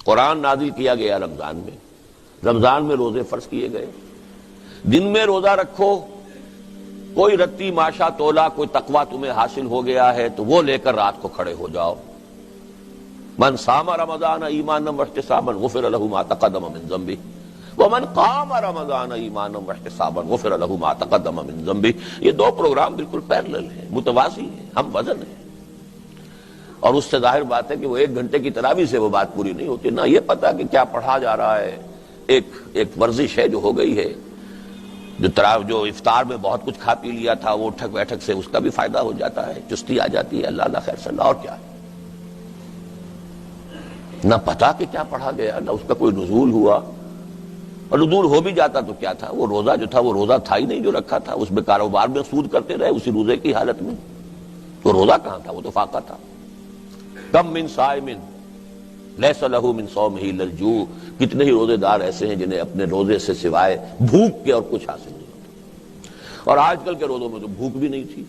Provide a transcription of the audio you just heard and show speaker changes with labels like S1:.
S1: قرآن نازل کیا گیا رمضان میں، رمضان میں روزے فرض کیے گئے، دن میں روزہ رکھو، کوئی رتی ماشا تولا، کوئی تقویٰ تمہیں حاصل ہو گیا ہے تو وہ لے کر رات کو کھڑے ہو جاؤ۔ من صام رمضان ایمانا واحتسابا غفر له ما تقدم من ذنبه ومن قام رمضان ایمانا واحتسابا غفر له ما تقدم من ذنبه۔ یہ دو پروگرام بالکل پیرلل ہیں، متوازی ہیں، ہم وزن ہیں، اور اس سے ظاہر بات ہے کہ وہ 1 گھنٹے کی تراویح سے وہ بات پوری نہیں ہوتی، نہ یہ پتا کہ کیا پڑھا جا رہا ہے۔ ایک ورزش ہے جو ہو گئی ہے، جو افطار میں بہت کچھ کھا پی لیا تھا وہ اٹھک بیٹھک سے اس کا بھی فائدہ ہو جاتا ہے، چستی آ جاتی ہے، اللہ اللہ خیر صلی اللہ، اور کیا ہے، نہ پتا کہ کیا پڑھا گیا، نہ اس کا کوئی نزول ہوا، اور نزول ہو بھی جاتا تو کیا تھا، وہ روزہ جو تھا وہ روزہ تھا ہی نہیں جو رکھا تھا، اس میں کاروبار میں سود کرتے رہے اسی روزے کی حالت میں، تو روزہ کہاں تھا، وہ تو فاقہ تھا۔ کم من صائم لیس لہ من صومہ الا الجوع، کتنے ہی روزے دار ایسے ہیں جنہیں اپنے روزے سے سوائے بھوک کے اور کچھ حاصل نہیں ہوتا، اور آج کل کے روزوں میں تو بھوک بھی نہیں تھی۔